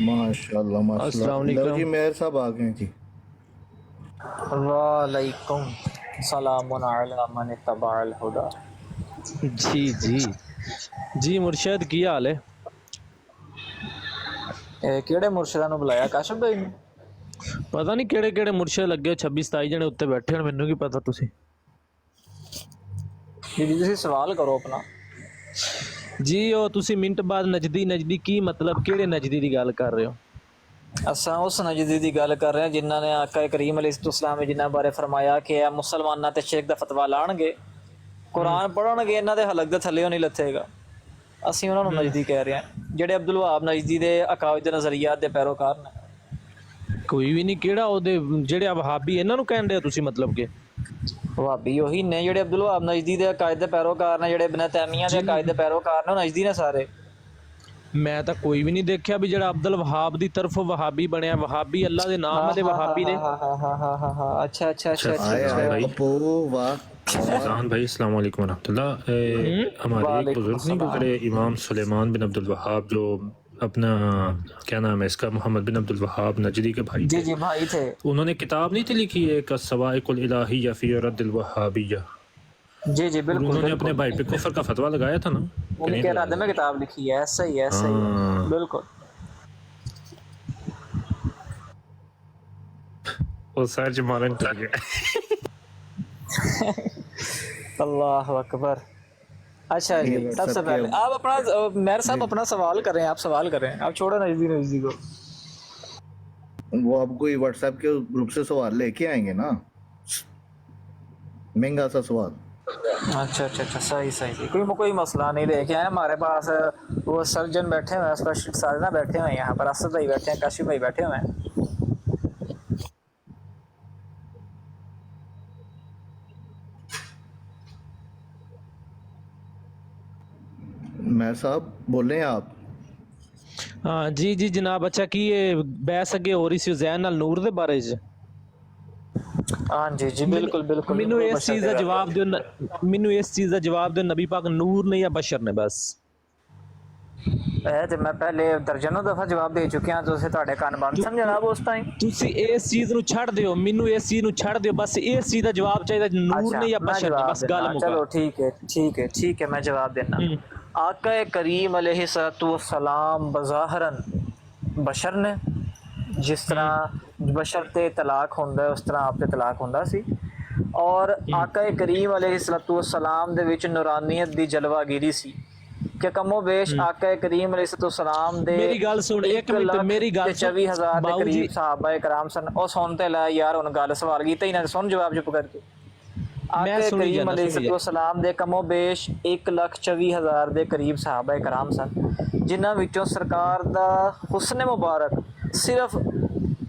माशाल्लाह अस्सलाम माशाल्लाह। लो जी वालेकुम। मेयर साहब आ गए जी। वालेकुम सलामुन अला मन तबअल हुदा। जी जी जी मुर्शद की हाल है? ਇਹ ਕਿਹੜੇ ਮੁਰਸ਼ਿਦਾਂ ਨੂੰ ਬੁਲਾਇਆ ਕਾਸ਼ਫ ਭਾਈ ਨੂੰ? ਪਤਾ ਨਹੀਂ ਕਿਹੜੇ ਕਿਹੜੇ ਮੁਰਸ਼ਦ ਲੱਗੇ 26 27 ਜਣੇ ਉੱਤੇ ਬੈਠੇ ਹਨ, ਮੈਨੂੰ ਕੀ ਪਤਾ। ਤੁਸੀਂ ਜੀ ਤੁਸੀਂ ਸਵਾਲ ਕਰੋ ਆਪਣਾ। ਜੀ ਉਹ ਤੁਸੀਂ ਮਿੰਟ ਬਾਅਦ ਨਜਦੀ ਨਜਦੀ ਕੀ ਮਤਲਬ ਕਿਹੜੇ ਨਜਦੀ ਦੀ ਗੱਲ ਕਰ ਰਹੇ ਹੋ? ਅਸਾਂ ਉਸ ਨਜਦੀ ਦੀ ਗੱਲ ਕਰ ਰਹੇ ਹਾਂ ਜਿਨ੍ਹਾਂ ਨੇ ਆਕਾ ਕਰੀਮ ਅਲੈਹਿਸਸਲਾਮ ਜਿਨ੍ਹਾਂ ਬਾਰੇ ਫਰਮਾਇਆ ਕਿ ਇਹ ਮੁਸਲਮਾਨਾਂ ਤੇ ਸ਼ਿਰਕ ਦਾ ਫਤਵਾ ਲਾਣਗੇ, ਕੁਰਾਨ ਪੜ੍ਹਨਗੇ, ਇਹਨਾਂ ਦੇ ਹਲਕ ਦੇ ਥੱਲੇੋਂ ਨਹੀਂ ਲੱਥੇਗਾ। ਅਸੀਂ ਉਹਨਾਂ ਨੂੰ ਨਜਦੀ ਕਹਿ ਰਹੇ ਹਾਂ, ਜਿਹੜੇ ਅਬਦੁਲ ਵਹਾਬ ਨਜਦੀ ਦੇ ਅਕਾਇਦ ਦੇ ਨਜ਼ਰੀਆਤ ਦੇ ਪੈਰੋਕਾਰ ਨੇ। ਕੋਈ ਵੀ ਨਹੀਂ, ਕਿਹੜਾ ਉਹਦੇ ਜਿਹੜੇ ਵਹਾਬੀ ਇਹਨਾਂ ਨੂੰ ਕਹਿੰਦੇ ਹੋ ਤੁਸੀਂ? ਮਤਲਬ ਕਿ ਵਹਾਬੀ ਉਹੀ ਨੇ ਜਿਹੜੇ ਅਬਦੁਲ ਵਹਾਬ ਨਜਦੀ ਦੇ ਅਕਾਇਦ ਦੇ ਪੈਰੋਕਾਰ ਨੇ, ਜਿਹੜੇ ਇਬਨ ਤੈਮੀਆ ਦੇ ਅਕਾਇਦ ਦੇ ਪੈਰੋਕਾਰ ਨੇ, ਉਹ ਨਜਦੀ ਨੇ ਸਾਰੇ। ਮੈਂ ਤਾਂ ਕੋਈ ਵੀ ਨਹੀਂ ਦੇਖਿਆ ਵੀ ਜਿਹੜਾ ਅਬਦੁਲ ਵਹਾਬ ਦੀ ਤਰਫੋਂ ਵਹਾਬੀ ਬਣਿਆ। ਵਹਾਬੀ ਅੱਲਾ ਦੇ ਨਾਮ ਦੇ ਵਹਾਬੀ ਨੇ। हाँ अच्छा अच्छा अच्छा आए अच्छा आए भाई। अपो वाह। फैजान भाई अस्सलाम वालेकुम रहमतुल्लाह। हमारे एक बुजुर्ग नहीं गुजरे इमाम सुलेमान बिन अब्दुल वहाब, जो अपना क्या नाम है इसका, मोहम्मद बिन अब्दुल वहाब नजदी के भाई जी थे। जी भाई थे। उन्होंने किताब नहीं थी लिखी एक अस्सवाइकुल इलाहिया फी रद्दिल वहाबिया। जी जी बिल्कुल उन्होंने बिल्कुल। अपने भाई पे कुफर का फतवा लगाया था ना। उनके रद्द में किताब लिखी है, ऐसा ही है, ऐसा ही है, हाँ। बिल्कुल। वो सर्च मारन लग गया। अल्लाह अकबर। अच्छा जी, ये सबसे सबके पहले आप अपना मेयर साहब अपना सवाल करें, आप सवाल करें, आप छोड़ो नजदी नजदी को। वो आप कोई व्हाट्सएप के ग्रुप से सवाल लेके आएंगे ना, महंगा सा सवाल। अच्छा अच्छा अच्छा, सही सही, कोई मसला नहीं। लेके आए हमारे पास वो सर्जन बैठे हुए हैं, स्पेशलिस्ट साजना बैठे हुए हैं यहाँ पर, असद भाई बैठे हैं, काशिफ भाई बैठे हुए हैं। मेयर साहब बोल रहे हैं आप? हाँ जी जी जनाब। अच्छा की ये बहस अगे हो रही सी जैन नाल नूर दे बारे च? हाँ जी जी बिल्कुल बिल्कुल। ਮੈਨੂੰ ਇਸ ਚੀਜ਼ ਦਾ ਜਵਾਬ ਦਿਓ, ਮੈਨੂੰ ਇਸ ਚੀਜ਼ ਦਾ ਜਵਾਬ ਦਿਓ, ਨਬੀ ਪਾਕ ਨੂਰ ਨੇ ਜਾਂ ਬਸ਼ਰ ਨੇ? ਬਸ ਤੇ ਮੈਂ ਪਹਿਲੇ ਦਰਜਨੋਂ ਦਫਾ ਜਵਾਬ ਦੇ ਚੁੱਕਿਆ, ਤੁਸੀਂ ਤੁਹਾਡੇ ਕੰਨ ਬੰਦ ਸਮਝ ਜਨਾਬ ਉਸ ਟਾਈਮ। ਤੁਸੀਂ ਇਸ ਚੀਜ਼ ਨੂੰ ਛੱਡ ਦਿਓ, ਮੈਨੂੰ ਇਸ ਚੀਜ਼ ਨੂੰ ਛੱਡ ਦਿਓ, ਬਸ ਇਸ ਚੀਜ਼ ਦਾ ਜਵਾਬ ਚਾਹੀਦਾ, ਨੂਰ ਨੇ ਜਾਂ ਬਸ਼ਰ ਨੇ? ਬਸ ਗੱਲ ਮੁਕਾ। चलो ठीक है ठीक है ठीक है, मैं जवाब देना। आका करीम अलैहिस्सलाम बज़ाहरन बशर ने, जिस तरह बशर ते तलाक ਹੁੰਦਾ ਉਸ ਤਰ੍ਹਾਂ ਆਪ ਤੇ ਤਲਾਕ ਹੁੰਦਾ ਸੀ, ਔਰ ਆਕਾ ਕਰੀਮ अलैहिस्सलाम ਦੇ ਵਿੱਚ ਨੂਰਾਨੀਅਤ ਦੀ ਜਲਵਾਗਿਰੀ ਸੀ ਕਿ ਕਮੋ ਬੇਸ਼ ਆਕਾ ਕਰੀਮ अलैहिस्सलाम ਦੇ ਮੇਰੀ ਗੱਲ ਸੁਣ, ਇੱਕ ਮਿੰਟ ਮੇਰੀ ਗੱਲ ਸੁਣ। 24,000 ਦੇ ਬਾਊ ਜੀ ਕਰੀਬ ਸਹਾਬਾਏ ਕਰਾਮ ਸਨ। ਉਹ ਸੁਣ ਤੇ ਲੈ ਯਾਰ, ਹੁਣ ਗੱਲ ਸਵਾਲ ਕੀਤਾ ਹੀ ਨਾ, ਸੁਣ ਜਵਾਬ ਚੁੱਪ ਕਰਕੇ। ਆਕਾ ਕਰੀਮ अलैहिस्सलाम ਦੇ ਕਮੋ ਬੇਸ਼ 1,24,000 ਦੇ ਕਰੀਬ ਸਹਾਬਾਏ ਕਰਾਮ ਸਨ, ਜਿਨ੍ਹਾਂ ਵਿੱਚੋਂ ਸਰਕਾਰ ਦਾ ਹੁਸਨ ਮੁਬਾਰਕ ਸਿਰਫ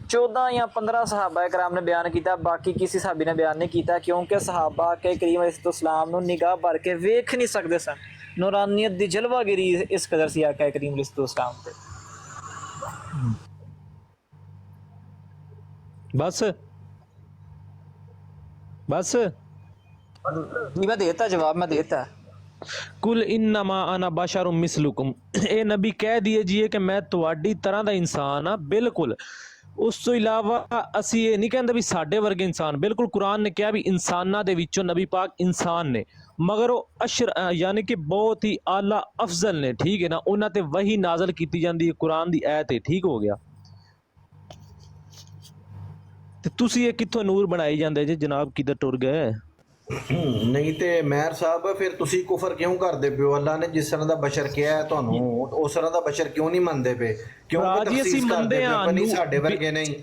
14 ਜਾਂ 15 ਸਹਾਬਾ ਕਰਾਮ ਨੇ ਬਿਆਨ ਕੀਤਾ, ਬਾਕੀ ਕਿਸੇ ਸਹਾਬੀ ਨੇ ਬਿਆਨ ਨਹੀਂ ਕੀਤਾ, ਕਿਉਂਕਿ ਸਹਾਬਾ ਕੇ ਕਰੀਮ अलैहिस्सलाम ਨੂੰ ਨਿਗਾਹ ਭਰ ਕੇ ਵੇਖ ਨਹੀਂ ਸਕਦੇ ਸਨ। ਨੂਰਾਨੀਅਤ ਦੀ ਜਲਵਾਗਿਰੀ ਇਸ ਕਦਰ ਸੀ ਆਕਾ ਕਰੀਮ अलैहिस्सलाम ਤੇ। बस बस मैं देता जवाब, मैं देता। कुल इन्नमा अना बशरुम मिसलुकुम। ए नबी कह दिए जी कि मैं तुहाडी तरह दा इंसान हाँ, बिल्कुल। उस तो इलावा असी ये नहीं कहते भी साडे वर्गे इंसान, बिल्कुल। कुरान ने कहा भी इंसाना दे विचों नबी पाक इंसान ने, मगर वो अशर यानी कि बहुत ही आला अफजल ने, ठीक है ना। उन्हां ते वही नाजल की जाती है, कुरान दी आयत है, ठीक हो गया। ते तुसी ये कित्थों नूर बनाई जांदे जे जनाब, किधर टुर गए? ਨਹੀਂ ਤੇ ਮੇਹਰ ਸਾਹਿਬ ਫਿਰ ਤੁਸੀਂ ਕੁਫਰ ਕਿਉਂ ਕਰਦੇ ਪਿਓ? ਅੱਲਾ ਨੇ ਜਿਸ ਤਰ੍ਹਾਂ ਦਾ ਬਸ਼ਰ ਕਿਹਾ ਹੈ ਤੁਹਾਨੂੰ, ਉਸ ਤਰ੍ਹਾਂ ਦਾ ਬਸ਼ਰ ਕਿਉਂ ਨਹੀਂ ਮੰਨਦੇ ਪਏ? ਕਿਉਂ ਅਸੀਂ ਮੰਨਦੇ ਹਾਂ ਨਹੀਂ ਸਾਡੇ ਵਰਗੇ ਨਹੀਂ?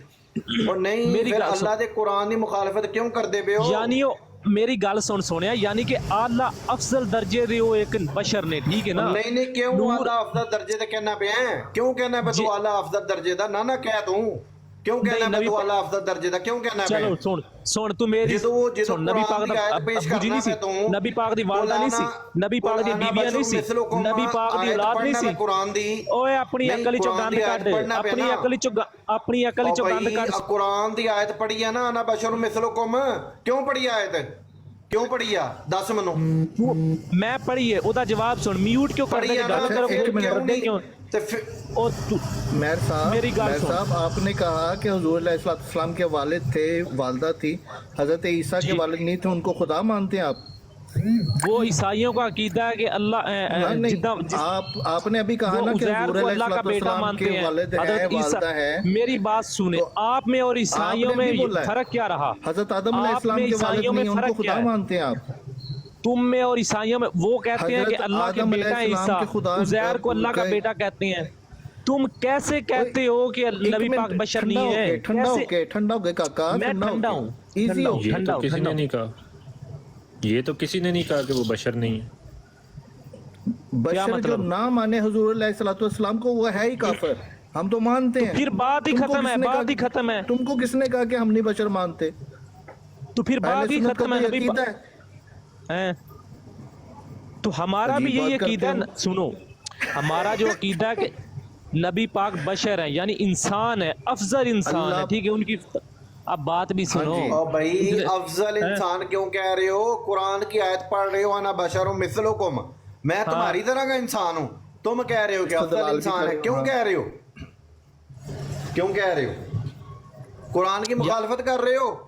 ਉਹ ਨਹੀਂ ਫਿਰ ਅੱਲਾ ਦੇ ਕੁਰਾਨ ਦੀ ਮੁਖਾਲਫਤ ਕਿਉਂ ਕਰਦੇ ਪਿਓ? यानी मेरी गल सुन सोनिया, यानी कि आला अफजल दर्जे दे वो एक बशर ने, ठीक है ना। नहीं नहीं क्यों आला अफजल दर्जे दा कहना पे है? क्यों कहना पे तू आला अफजल दर्जे दा? ना ना कह तू क्यों कहना पे तू आला अफजल दर्जे दा? क्यों कहना पे? चलो सुन सुन तू मेरी सुन। नबी पाक दा अबू जी नहीं सी, नबी पाक दी वालदा नहीं सी, नबी पाक दी बीबियां नहीं सी, नबी पाक दी औलाद नहीं सी। कुरान दी ओए अपनी अकल चो गंद कढ, अपनी अकल चो गंद कढ। कुरान दी आयत पढ़ी है ना, अना बशरुम मिसलुकुम, क्यों पढ़ी आयत? ਕਿਉਂ ਪੜੀ ਆ ਦੱਸ ਮੈਨੂੰ। ਮੈਂ ਪੜ੍ਹੀ ਹੈ, ਉਹਦਾ ਜਵਾਬ ਸੁਣ। ਮਿਊਟ ਕਿਉਂ ਕਰ ਦੇ, ਗੱਲ ਕਰੋ ਕਿਉਂ? ਤੇ ਫਿਰ ਉਹ ਤੂੰ मेहर साहब, मेरी गाल मेहर सुन। साहब, आपने कहा कि हुजूर अलैहिस्सलाम के वालिद थे, वालदा थी, हजरत ईसा के वालिद नहीं थे, उनको खुदा मानते हैं आप? वो ईसाइयों का अकीदा है कि अल्लाह नहीं, जितना आपने अभी कहा ना कि उज़ैर हुजूर को अल्लाह का बेटा अलैहिस्सलाम मानते के हैं, वालिद हैं, हज़रत ईसा। वालदा है। मेरी बात सुने, तो आप में और ईसाइयों आपने में भी बोला है। फर्क क्या रहा? हजरत आदम आप में अलैहिस्सलाम के वालिद ईसाइयों में नहीं, उनको फर्क क्या खुदा है? मानते हैं आप? तुम में और ईसाइयों में वो कहते हैं कि हज़रत अल्लाह के आदम बेटा है अलैहिस्सलाम ईसा, के खुदा उज़ैर को अल्लाह का का- बेटा कहते हैं। तुम कैसे कहते हो कि नबी पाक बशर नहीं है? कैसे? ठंडा हो गए काका, मैं ठंडा हूँ, इजी हो। ये ठंडा तो हो, किसी ठंडा ने नहीं कहा, ये तो किसी ने नहीं कहा कि वो बशर नहीं है। बशर जो मतलब? ना माने हुजूर अलैहिस्सलाम को, वो है ही काफिर। हम तो मानते हैं। फिर बात ही तुमको खत्म है, किसने बात कहा- ही खत्म है। तुमको किसने कहा कि हम नहीं बशर मानते? तो फिर बात अहले ही सुन्नत का खत्म है। तो नबी यकीदा पा- है। हैं? तो हमारा भी अजीब यही बात अकीदा करते है। सुनो, हमारा जो अकीदा है कि नबी पाक बशर है, यानी इंसान है, अफजल इंसान है, अल्लाह- ठीक है। उनकी अब बात भी सुनो। हाँ जी। और भाई अफजल इंसान क्यों कह रहे हो? कुरान की आयत पढ़ रहे हो, अना बशरुम मिस्लुकुम, मैं तुम्हारी तरह का इंसान हूँ। तुम कह रहे हो कि अफजल इस्तदलाल भी इंसान कर है, रहे हो, क्यों हाँ। कह रहे हो? क्यों कह रहे हो? कुरान की मुखालफत कर रहे हो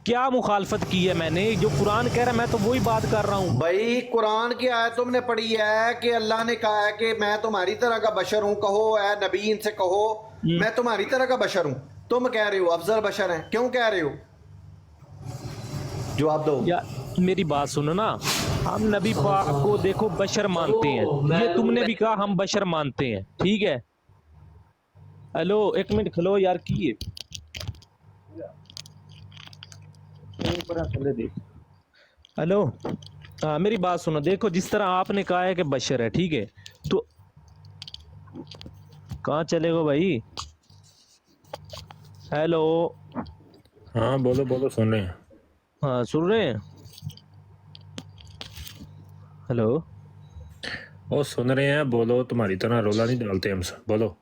क्या मुखालफत की है मैंने? जो कुरान कह रहा है मैं तो वही बात कर रहा हूँ। भाई। कुरान की आयत तुमने पढ़ी है कि अल्लाह ने कहा है कि मैं तुम्हारी तरह का बशर हूँ। कहो ऐ नबी, इनसे कहो मैं तुम्हारी तरह का बशर हूँ। तुम कह रहे हो अफजल बशर हैं, क्यों कह रहे हो? जवाब दो। या मेरी बात सुनो ना, हम नबी पाक को देखो बशर मानते हैं, ये तुमने भी कहा हम बशर मानते हैं, ठीक है। हेलो, एक मिनट खलो यार, की है हेलो। हाँ, मेरी बात सुनो। देखो, जिस तरह आपने कहा है कि बशर है, ठीक है, तो कहाँ चले गो भाई? हेलो, हाँ बोलो बोलो, सुन रहे हैं। हाँ सुन रहे हैं? हेलो, और सुन रहे हैं, बोलो। तुम्हारी तरह रोला नहीं डालते हमसे, बोलो।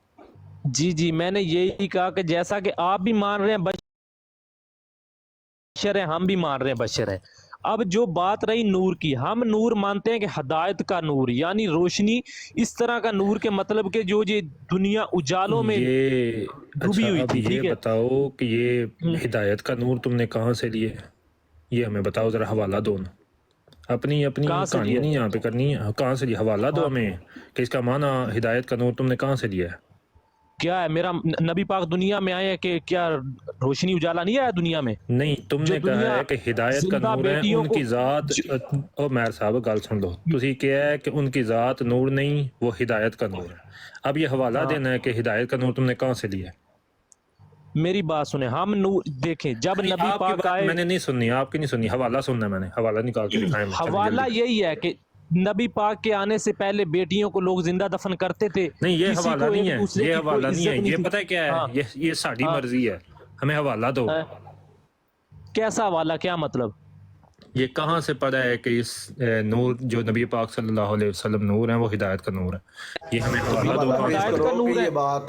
जी जी, मैंने यही कहा कि जैसा कि आप भी मान रहे हैं बशर है, हम भी मान रहे हैं बशर है। अब जो बात रही नूर की, हम नूर मानते हैं कि हदायत का नूर, यानी रोशनी, इस तरह का नूर के मतलब कि जो ये दुनिया उजालों में ये डूबी अच्छा, हुई अब थी, ठीक ये है। बताओ कि ये हिदायत का नूर तुमने कहाँ से लिए? ये हमें बताओ जरा, हवाला दो ना। अपनी अपनी कहाँ से कहानी लिया? नहीं यहाँ पे करनी है। कहाँ से लिया? हवाला दो हमें कि इसका माना हिदायत का नूर तुमने कहाँ से लिया है। क्या है? मेरा नबी पाक दुनिया में आए हैं कि क्या रोशनी उजाला नहीं आया दुनिया में? नहीं, तुमने जो कहा दुनिया है कि हिदायत का जिंदा नूर है, बेटियों को- उनकी ज़ात। ओ मेहर साहब गल सुन लो, तुसी क्या है कि उनकी ज़ात नूर नहीं, वो हिदायत का नूर है। अब ये हवाला देना है कि हिदायत का नूर तुमने कहाँ से लिया है। मेरी बात सुने, हम नूर देखें, जब नबी आपकी पाक बात आए, मैंने नहीं सुननी, आपकी नहीं सुननी, हवाला सुनना है मैंने। हवाला निकाल के दिखाएं मुझे, हवाला जल्दी। यही है कि नबी पाक के आने से पहले बेटियों को लोग जिंदा दफन करते थे। नहीं, ये किसी हवाला को नहीं एक है, दूसरे ये की कोई हवाला नहीं है। इज्जत ये थी। पता है क्या है? हाँ। ये साड़ी हाँ। मर्जी है, हमें हवाला दो। हैं? कैसा हवाला? क्या मतलब? ये कहाँ से पता है कि इस नूर जो नबी पाक सल्लल्लाहु अलैहि वसल्लम नूर है, वो हिदायत का नूर है? ये हमें हवाला दो। हवाला कहाँ पेश से? हिदायत का करो नूर कि है। ये बात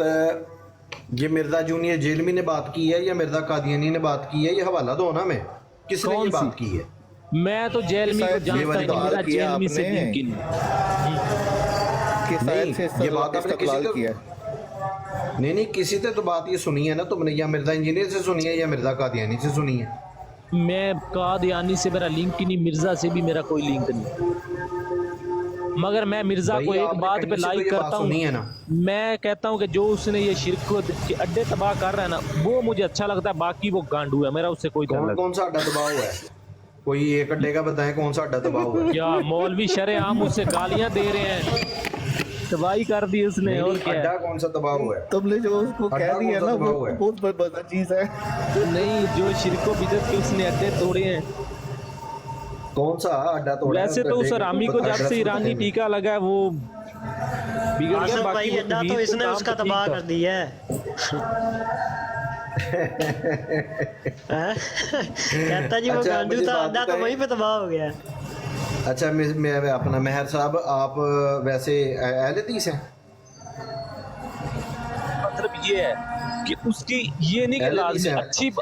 ये मिर्जा जूनियर जेलमी ने बात की है या मिर्जा कादियानी ने बात की है? ये हवाला दो ना हमें, किसने ये कौन सी? बात की है? मैं तो जेलमी को शायद जानता ही नहीं, इस्तेमाल मेरा किया जेलमी से आपने। लिंक ही नहीं। कि नहीं, शायद से ये बात आपने किसी इस्तक़लाल को- किया। नहीं, किसी से तो बात ये सुनी है ना तुमने, या मिर्जा इंजीनियर से सुनी है या मिर्जा कादियानी से सुनी है? मैं कादियानी से मेरा लिंक ही नहीं, मिर्जा से भी मेरा कोई लिंक नहीं। मगर मैं मिर्जा भाई, को एक आपने बात कहीं पे से तो लाइक ये बात करता हूँ। सुनी है ना? मैं कहता हूँ कि जो उसने ये शिरक को के अड्डे तबाह कर रहा है ना, वो मुझे अच्छा लगता है। बाकी वो गांडू है, मेरा उससे कोई कौन ताल्लुक कौन सा अड्डा दबाव है? कोई एक अड्डे का बताएं कौन सा अड्डा दबाव है? नहीं। क्या मौलवी शरेआम उससे गालियां दे रहे हैं, तबाही कर दी उसने। नहीं, और क्या अड्डा है? कौन सा दबाव है? तुमने जो उसको अड्डा कह दिया कौन सा ना, वो दबाव है? बहुत बड़ा चीज है। नहीं, जो शिरको बिदत के उसने अड्डे तोड़े हैं। कौन सा अड्डा तोड़ा है? वैसे तो उस रामी को जब से ईरानी टीका लगा है वो बिगड़ गया। आसिफ बाकी भाई वो अड्डा तौहीद तो के इसने नाम उसका पे ठीक तबाह था। कर दिया है। हैं? कहता जी वो अच्छा, गांडू मुझे था, बात अड्डा तो बताएं। वहीं पे तबाह हो गया। अच्छा, मैं अपना मेहर साहब, आप वैसे अहले हदीस हैं? मतलब ये है कि उसकी ये नहीं कि अहले हदीस लाजमी हैं।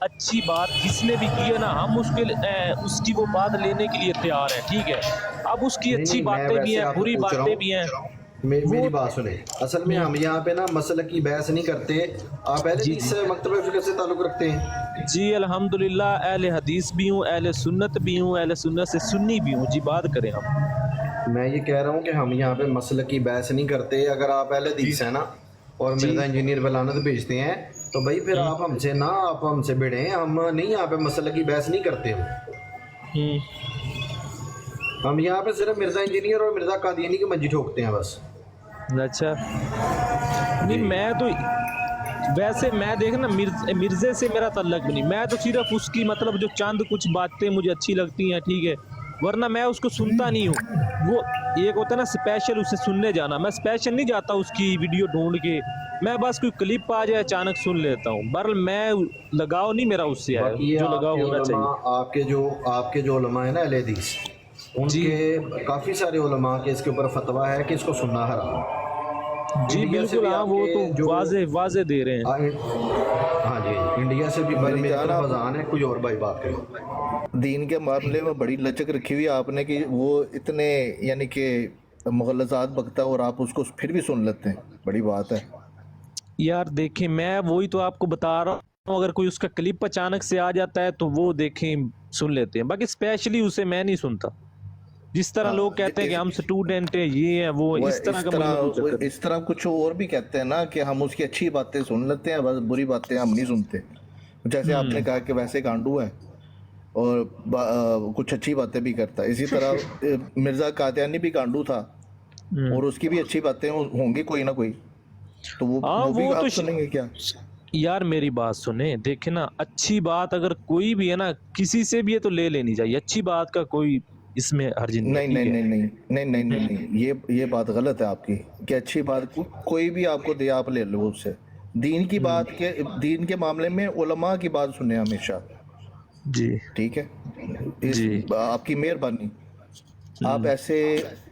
अच्छी बात जिसने भी की है ना, हम उसकी वो बात लेने के लिए तैयार हैं, ठीक है। अब उसकी नहीं अच्छी नहीं, मैं बातें भी वैसे हैं, आपको बुरी पूछ रहा बातें भी हैं। हूँ, मेरी वो बात सुने। असल में हम यहाँ पे ना मसल की बहस नहीं करते। आप अहले जी हदीस जी से मकतब फिक्र से ताल्लुक़ रखते हैं? जी, अल्हम्दुलिल्लाह अहले हदीस भी हूँ, अहले सुन्नत भी हूँ, अहले सुन्नत से सुन्नी भी हूँ जी। बात करें हम। मैं ये कह रहा हूँ कि हम यहाँ पे मसल की बहस नहीं करते। अगर आप अहले हदीस हैं ना और जी मिर्ज़ा इंजीनियर बलानत भेजते हैं, तो भाई फिर आप हमसे भिड़े। हम नहीं यहाँ पे मसल की बहस नहीं करते। हम्म, हम यहाँ पे सिर्फ मिर्ज़ा इंजीनियर और मिर्ज़ा कादियानी की मंजी ठोकते हैं बस। अच्छा। नहीं जी मैं तो वैसे मैं देख ना मिर्जे से मेरा तल्लक भी नहीं, मैं तो सिर्फ उसकी मतलब जो चंद कुछ बातें मुझे अच्छी लगती हैं, ठीक है, वरना मैं उसको सुनता नहीं हूँ। वो एक होता है ना स्पेशल उसे सुनने जाना, मैं स्पेशल नहीं जाता उसकी वीडियो ढूंढ के, मैं बस कोई क्लिप आ जाए अचानक सुन लेता हूँ। बहरहाल मैं लगाव नहीं मेरा उससे है बाकी ये जो लगाव होना चाहिए। आपके जो उलमा है ना अहले हदीस, जी उनके काफ़ी सारे उलमा के इसके ऊपर फतवा है कि इसको सुनना हराम है। जी इंडिया से बिल्कुल, भी हाँ वो आपके तो जो वाजे वाजे दे रहे हैं। हाँ जी, इंडिया से भी मेरी मेरी जान, तरफ आप अजान है। कोई और भाई बात करें। दीन के मामले में बड़ी लचक रखी हुई है आपने कि वो इतने यानी कि मुग़ल्लज़ात बकता है और आप उसको फिर भी सुन लेते हैं, बड़ी बात है। यार देखें, मैं वही तो आपको बता रहा हूँ, अगर कोई उसका क्लिप अचानक से आ जाता है तो वो देखें सुन लेते हैं, बाकी स्पेशली उसे मैं नहीं सुनता। जिस तरह लोग हाँ कहते हैं कि हम स्टूडेंट हैं, ये है वो, वो इस तरह का मुझ में कोई चक्कर नहीं। इस तरह कुछ और भी कहते हैं ना कि हम उसकी अच्छी बातें सुन लेते हैं, बस बुरी बातें हम नहीं सुनते। जैसे आपने कहा कि वैसे गांडू है और कुछ अच्छी बातें भी करता है, इसी तरह मिर्ज़ा कादियानी भी गांडू था हम्म। और उसकी भी अच्छी बातें होंगी कोई ना कोई, तो हाँ वो भी वो आप तो सुनेंगे क्या? यार मेरी बात सुने, देखे ना, अच्छी बात अगर कोई भी है ना किसी से भी है तो ले लेनी चाहिए, अच्छी बात का कोई इसमें हर्ज नहीं है, नहीं ठीक नहीं है। नहीं नहीं नहीं नहीं नहीं नहीं, ये बात गलत है आपकी कि अच्छी बात कोई भी आपको दे आप ले लो उससे। दीन के मामले में उलमा की बात सुने हमेशा, जी ठीक है? इस जी। आपकी मेहरबानी, आप ऐसे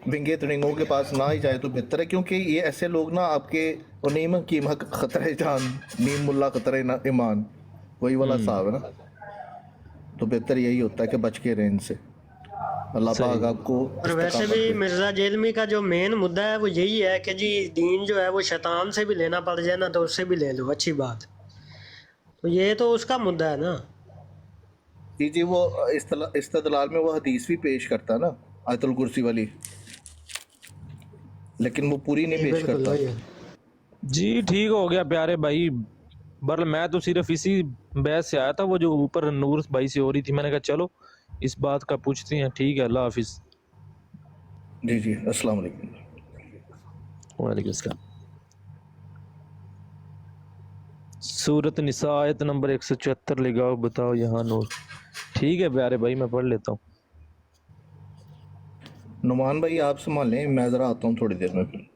विंगे तड़िंगों के पास ना ही जाए तो बेहतर है, क्योंकि ये ऐसे लोग ना आपके नीम की खतरे जान, नीम मुल्ला खतरे ईमान, वही वाला साहब है ना। तो बेहतर यही होता है कि बच के रहें इनसे। अल्लाह सही। पाक आपको और वैसे इस्तेकामत भी दे। मिर्जा जेलमी का जो मेन मुद्दा है वो यही है कि जी दीन जो है वो शैतान से भी लेना पड़ जाए ना तो उससे भी ले लो, अच्छी बात। तो ये तो उसका मुद्दा है ना। जी जी, वो इस्तदलाल में वो हदीस भी पेश करता है ना, आयतुल कुर्सी वाली, लेकिन वो पूरी नहीं जी पेश बिल्कुल करता। वही है। जी ठीक हो गया प्यारे भाई। बर मैं तो सिर्फ इसी बहस से आया था, वो जो ऊपर नूर भाई से हो रही थी, मैंने कहा चलो इस बात का पूछते हैं। ठीक है, अल्लाह हाफिज। जी जी, अस्सलाम वालेकुम। वालेकुम अस्सलाम। सूरत निसा आयत नंबर 174 लगाओ, बताओ यहाँ नूर। ठीक है प्यारे भाई, मैं पढ़ लेता हूँ। नुमान भाई आप संभालें, मैं ज़रा आता हूँ थोड़ी देर में फिर।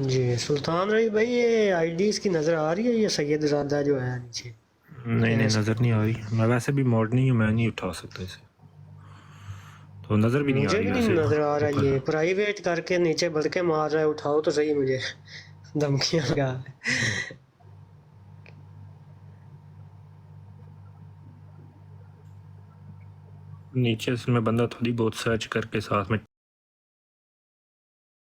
جی سلطان رئی بھائی یہ آئی ڈیز کی نظر آ رہی ہے یہ سید زادہ جو ہے نیچے؟ نہیں نظر نہیں آ رہی. میں ویسے بھی ماڈرن ہوں, میں نہیں اٹھا سکتا اسے, تو نظر بھی نہیں آ مجھے رہی بھی نہیں ویسے نظر آ رہا اوپر. یہ پرائیویٹ کر کے نیچے بڑھ کے مار رہا ہے, اٹھاؤ تو صحیح مجھے دھمکیاں لگا. نیچے سے میں بندہ تھوڑی بہت سرچ کر کے ساتھ میں